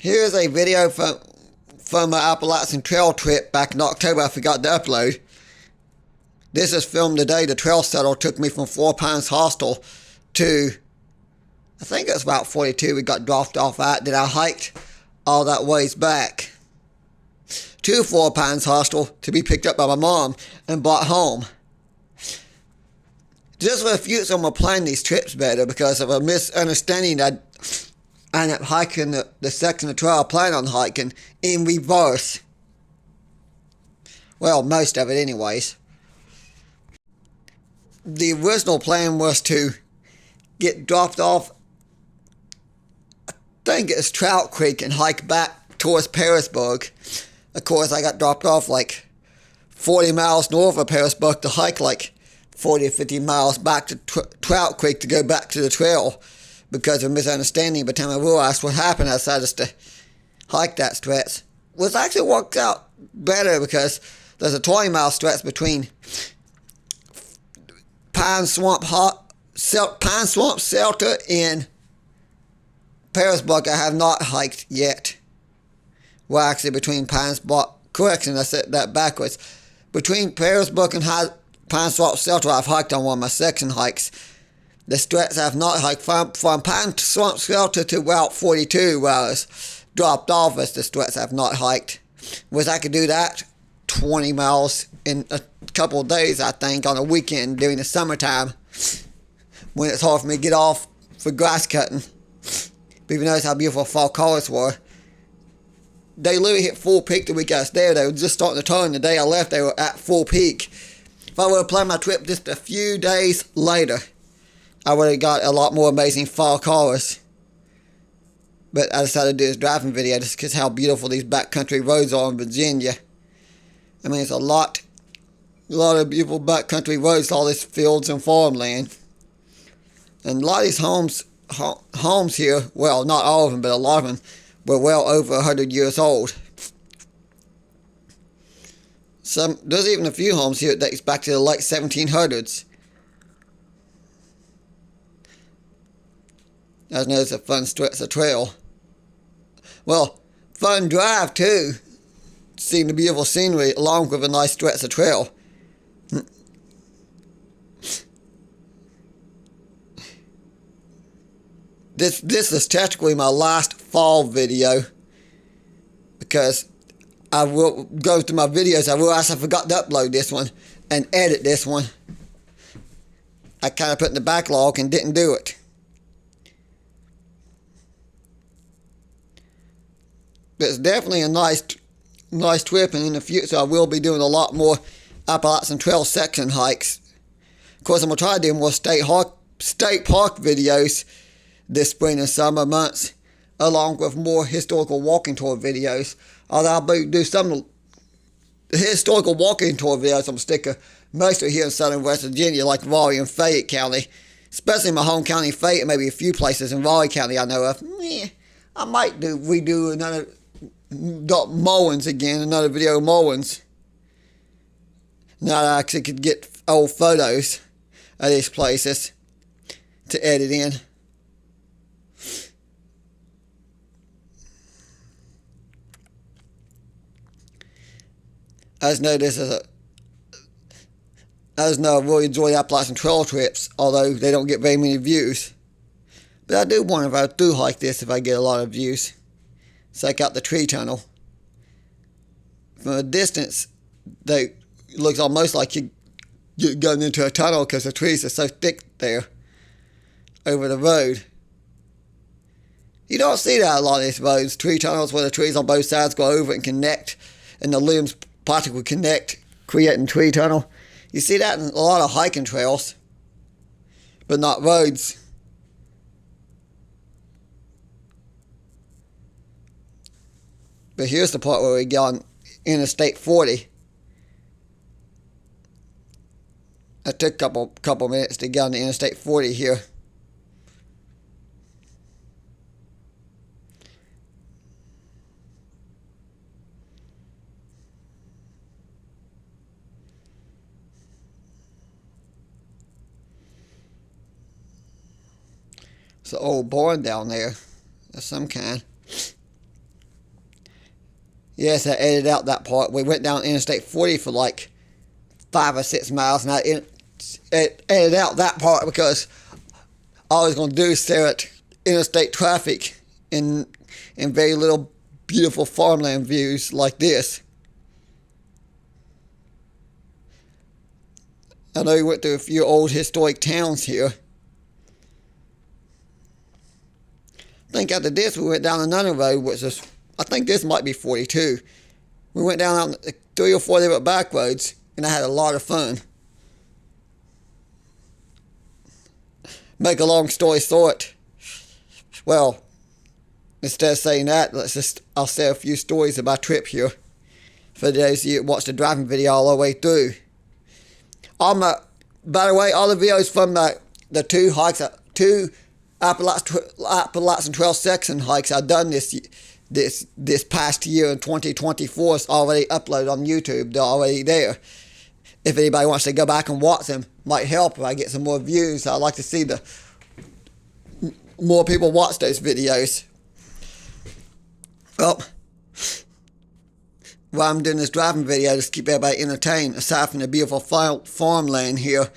Here's a video from my Appalachian trail trip back in October I forgot to upload. This is filmed the day the trail settle took me from 4 Pines Hostel to, I think it was about 42 we got dropped off at. Then I hiked all that ways back to 4 Pines Hostel to be picked up by my mom and brought home. Just for the future, I'm going to plan these trips better because of a misunderstanding that I ended up hiking the section of trail I plan on hiking in reverse. Well, most of it anyways. The original plan was to get dropped off, I think it's Trout Creek, and hike back towards Pearisburg. Of course, I got dropped off like 40 miles north of Pearisburg to hike like 40 or 50 miles back to Trout Creek to go back to the trail. Because of a misunderstanding, by the time I realized what happened, I decided to hike that stretch. Which actually worked out better because there's a 20-mile stretch between Pine Swamp Shelter in Pearisburg I have not hiked yet. Well, actually, between Pine Swamp, correction, I said that backwards. Between Pearisburg and Pine Swamp Shelter, I've hiked on one of my section hikes. The stretch I've not hiked from Pine Swamp Shelter to Route 42, where I was dropped off, as the stretch I've not hiked. Was I could do that 20 miles in a couple of days, I think, on a weekend during the summertime, when it's hard for me to get off for grass cutting. But you notice how beautiful fall colors were. They literally hit full peak the week I was there. They were just starting to turn. The day I left, they were at full peak. If I would have planned my trip just a few days later, I would have got a lot more amazing fall colors. But I decided to do this driving video just because how beautiful these backcountry roads are in Virginia. I mean, it's a lot of beautiful backcountry roads, all these fields and farmland. And a lot of these homes here, well, not all of them, but a lot of them, were well over 100 years old. There's even a few homes here that dates back to the late 1700s. I know it's a fun stretch of trail. Well, fun drive too. Seeing the beautiful scenery along with a nice stretch of trail. This is technically my last fall video because I will go through my videos. I realized I forgot to upload this one and edit this one. I kind of put in the backlog and didn't do it. But it's definitely a nice trip, and in the future I will be doing a lot more Appalachian Trail section hikes. Of course, I'm going to try to do more state park videos this spring and summer months, along with more historical walking tour videos. Although I'll do some historical walking tour videos, I'm going to stick mostly here in southern West Virginia, like Raleigh and Fayette County. Especially my home county, Fayette, and maybe a few places in Raleigh County I know of. I might redo another Mullins again, another video of Mullins. Now that I actually could get old photos of these places to edit in. I just know I really enjoy the Appalachian Trail trips, although they don't get very many views. But I do wonder if I do hike this, if I get a lot of views. Check out the tree tunnel. From a distance, it looks almost like you're going into a tunnel because the trees are so thick there over the road. You don't see that a lot of these roads, tree tunnels where the trees on both sides go over and connect, and the limbs practically connect, creating tree tunnel. You see that in a lot of hiking trails, but not roads. But here's the part where we get on Interstate 40. It took a couple minutes to get on the Interstate 40 here. It's an old barn down there of some kind. Yes, I edited out that part. We went down Interstate 40 for like 5 or 6 miles, and I edited out that part because all I was going to do is stare at interstate traffic in very little beautiful farmland views like this. I know we went through a few old historic towns here. I think after this we went down another road, which is, I think this might be 42. We went down on 3 or 4 different back roads, and I had a lot of fun. Make a long story short, well, instead of saying that, I'll say a few stories of my trip here for those of you who watched the driving video all the way through. By the way, all the videos from the two Appalachian Trail section hikes I've done this past year in 2024 is already uploaded on YouTube. They're already there. If anybody wants to go back and watch them, might help if I get some more views. I'd like to see more people watch those videos. Well, while I'm doing this driving video, just keep everybody entertained, aside from the beautiful farmland here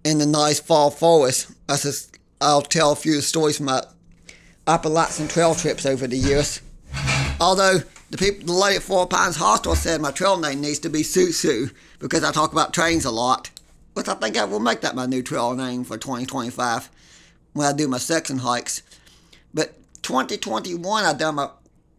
in the nice fall forest. I'll tell a few stories from my Appalachian trail trips over the years. Although the lady at 4 Pines Hostel said my trail name needs to be Susu because I talk about trains a lot. But I think I will make that my new trail name for 2025 when I do my section hikes. But 2021, I done my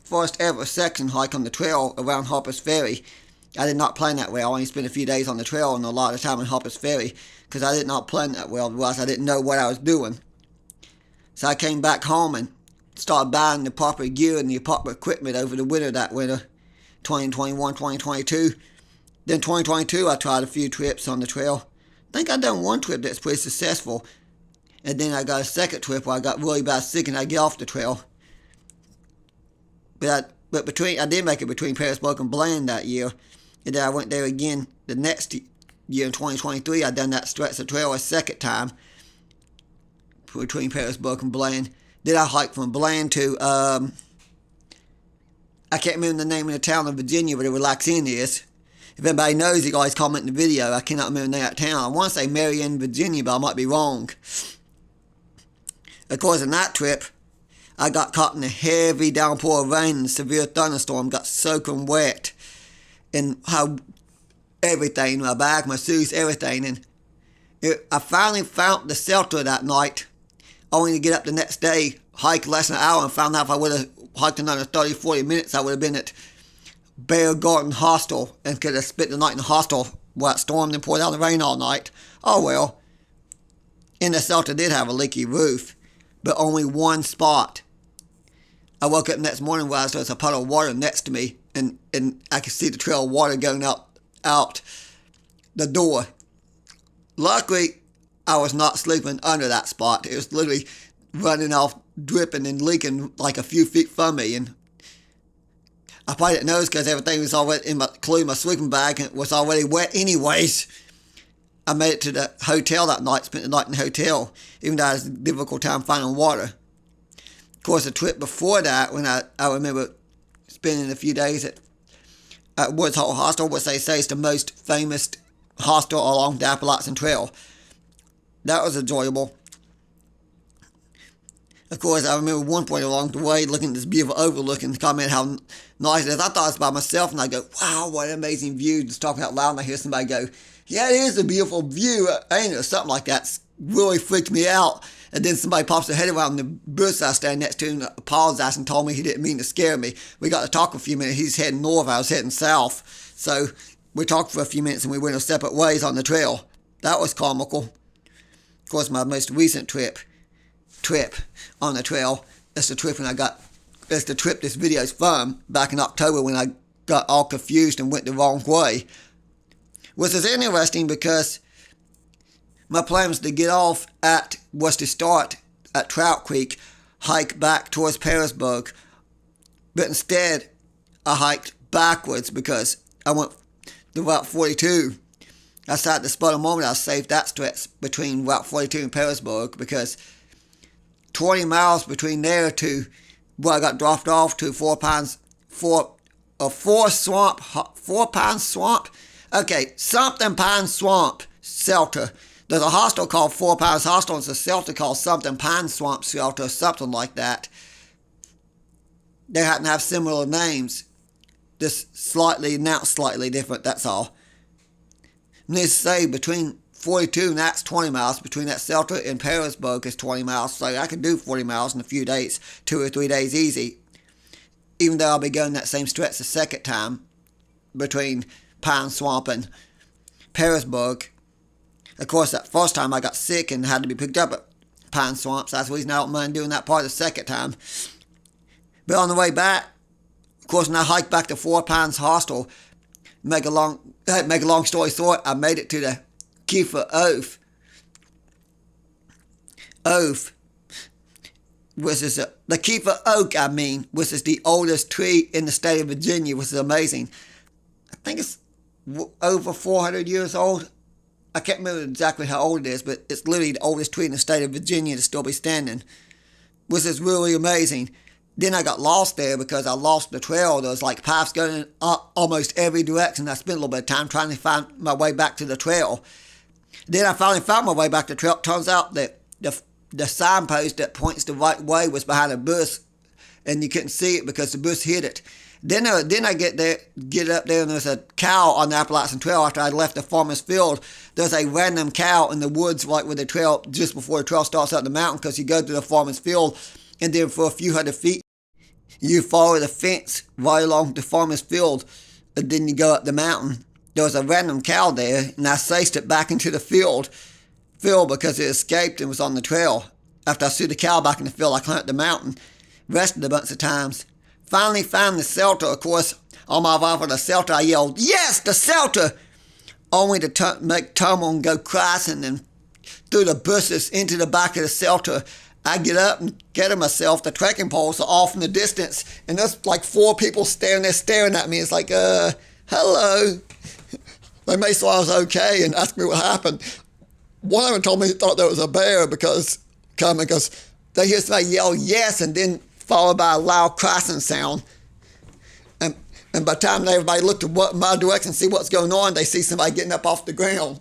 first ever section hike on the trail around Harper's Ferry. I did not plan that well. I only spent a few days on the trail and a lot of time in Harper's Ferry because I did not plan that well. Otherwise, I didn't know what I was doing. So I came back home and started buying the proper gear and the proper equipment over the winter that winter, 2021, 2022. Then 2022, I tried a few trips on the trail. I think I done one trip that's pretty successful. And then I got a second trip where I got really bad sick and I get off the trail. But I did make it between Pearisburg and Bland that year. And then I went there again the next year in 2023. I done that stretch of trail a second time between Pearisburg and Bland. Then I hiked from Bland to, I can't remember the name of the town in Virginia where the Relaxin is. If anybody knows, you guys comment in the video. I cannot remember the name of that town. I want to say Marion, Virginia, but I might be wrong. Of course, in that trip, I got caught in a heavy downpour of rain and severe thunderstorm, got soaking wet, and how everything, my bag, my shoes, everything. And I finally found the shelter that night, only to get up the next day, hike less than an hour, and found out if I would have hiked another 30, 40 minutes, I would have been at Bear Garden Hostel and could have spent the night in the hostel while it stormed and poured down the rain all night. Oh well. And the shelter did have a leaky roof, but only one spot. I woke up the next morning where there was a puddle of water next to me, and I could see the trail of water going out the door. Luckily, I was not sleeping under that spot. It was literally running off, dripping and leaking like a few feet from me, and I probably didn't notice because everything was already including my sleeping bag, and it was already wet anyways. I made it to the hotel that night, spent the night in the hotel, even though I had a difficult time finding water. Of course, the trip before that, when I remember spending a few days at Woods Hole Hostel, which they say is the most famous hostel along the Appalachian Trail. That was enjoyable. Of course, I remember one point along the way looking at this beautiful overlook and comment how nice it is. I thought it was by myself, and I go, wow, what an amazing view. Just talking out loud, and I hear somebody go, yeah, it is a beautiful view, ain't it? Or something like that. Really freaked me out. And then somebody pops their head around the bush I was standing next to and apologized and told me he didn't mean to scare me. We got to talk for a few minutes. He's heading north, I was heading south. So we talked for a few minutes and we went our separate ways on the trail. That was comical. Of course, my most recent trip on the trail, that's the trip this video is from, back in October when I got all confused and went the wrong way. Which is interesting because my plan was to start at Trout Creek, hike back towards Pearisburg. But instead, I hiked backwards because I went to Route 42. I decided to spur the moment I saved that stretch between Route 42 and Pearisburg because 20 miles between there to where I got dropped off to 4 Pines for a 4-pound swamp. Okay, something pine swamp shelter. There's a hostel called 4 Pounds Hostel, and it's a shelter called something pine swamp shelter, or something like that. They happen to have similar names, just slightly different, that's all. Needless to say, between 42 and that's 20 miles, between that shelter and Petersburg is 20 miles, so I could do 40 miles in a few days, 2 or 3 days easy, even though I'll be going that same stretch the second time between Pine Swamp and Petersburg. Of course, that first time I got sick and had to be picked up at Pine Swamp, so that's the reason I don't mind doing that part the second time. But on the way back, of course, when I hiked back to 4 Pines Hostel, make a long story short, I made it to the Kiefer Oak. Which is the Kiefer Oak, which is the oldest tree in the state of Virginia, which is amazing. I think it's over 400 years old. I can't remember exactly how old it is, but it's literally the oldest tree in the state of Virginia to still be standing, which is really amazing. Then I got lost there because I lost the trail. There was like paths going in almost every direction. I spent a little bit of time trying to find my way back to the trail. Then I finally found my way back to the trail. It turns out that the signpost that points the right way was behind a bush, and you couldn't see it because the bush hid it. Then I get up there, and there's a cow on the Appalachian Trail after I left the farmer's field. There's a random cow in the woods right where the trail, just before the trail starts up the mountain, because you go to the farmer's field, and then for a few hundred feet, you follow the fence right along the farmer's field, and then you go up the mountain. There was a random cow there, and I chased it back into the field because it escaped and was on the trail. After I threw the cow back in the field, I climbed up the mountain, rested a bunch of times. Finally found the shelter. Of course, on my way for the shelter, I yelled, "Yes, the shelter!" Only to make tumble and go crashing and through the bushes into the back of the shelter. I get up and get myself. The trekking poles are off in the distance, and there's like 4 people staring at me. It's like, hello. They made sure I was okay and asked me what happened. One of them told me he thought there was a bear because they hear somebody yell "yes" and then followed by a loud crashing sound. And by the time everybody looked at my direction to see what's going on, they see somebody getting up off the ground.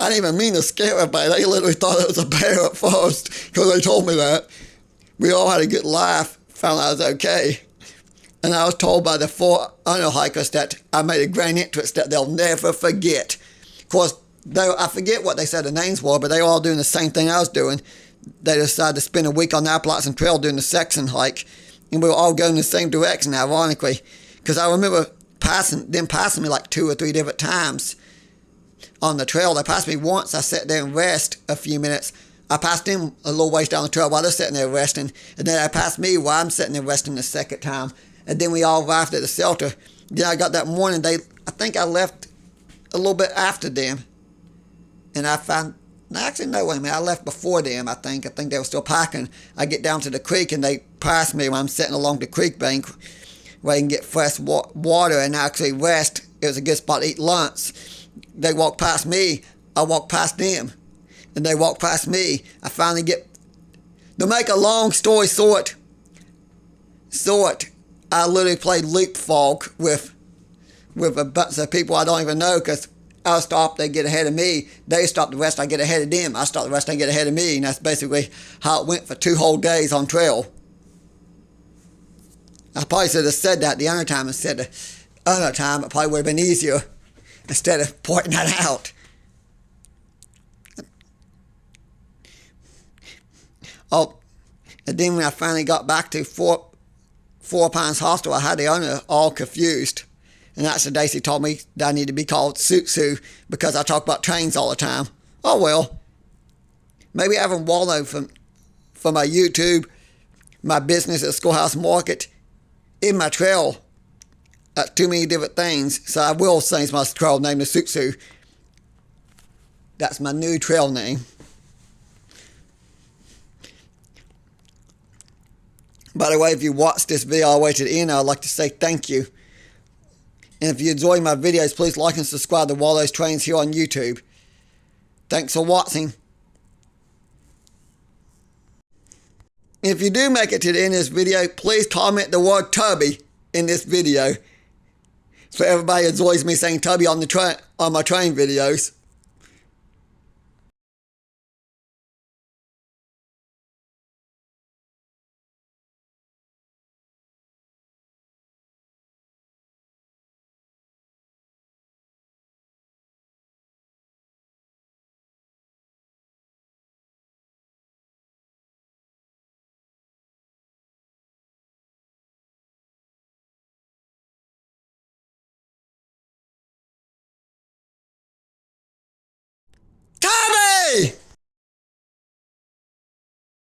I didn't even mean to scare everybody. They literally thought it was a bear at first because they told me that. We all had a good laugh, found out I was okay. And I was told by the 4 other hikers that I made a grand entrance that they'll never forget. Of course, I forget what they said the names were, but they were all doing the same thing I was doing. They decided to spend a week on the Appalachian Trail doing the section hike, and we were all going in the same direction, ironically. Because I remember passing me like 2 or 3 different times on the trail. They passed me once. I sat there and rest a few minutes. I passed them a little ways down the trail while they're sitting there resting, and then they passed me while I'm sitting there resting the second time. And then we all arrived at the shelter. Then I got that morning. I think I left a little bit after them, and I found. Actually, no, wait a minute. I left before them, I think. I think they were still packing. I get down to the creek, and they passed me when I'm sitting along the creek bank where I can get fresh water and actually rest. It was a good spot to eat lunch. They walked past me. I walked past them. And they walked past me. I finally to make a long story short, I literally played leapfrog with a bunch of people I don't even know, because I'll stop, they get ahead of me. They stop the rest, I get ahead of them. I stop the rest, they get ahead of me. And that's basically how it went for 2 whole days on trail. I probably should have said that the other time instead of other time. It probably would have been easier instead of pointing that out. Oh, and then when I finally got back to 4 Pines Hostel, I had the owner all confused. And that's the day she told me that I need to be called Sutsu because I talk about trains all the time. Oh well. Maybe having Waldo from my YouTube, my business at Schoolhouse Market, in my trail. That's too many different things. So I will change my trail name to Sutsu. That's my new trail name. By the way, if you watched this video all the way to the end, I'd like to say thank you. And if you enjoy my videos, please like and subscribe to Waldo's Trains here on YouTube. Thanks for watching. If you do make it to the end of this video, please comment the word Tubby. in this video. For everybody who enjoys me saying Tubby on my train videos.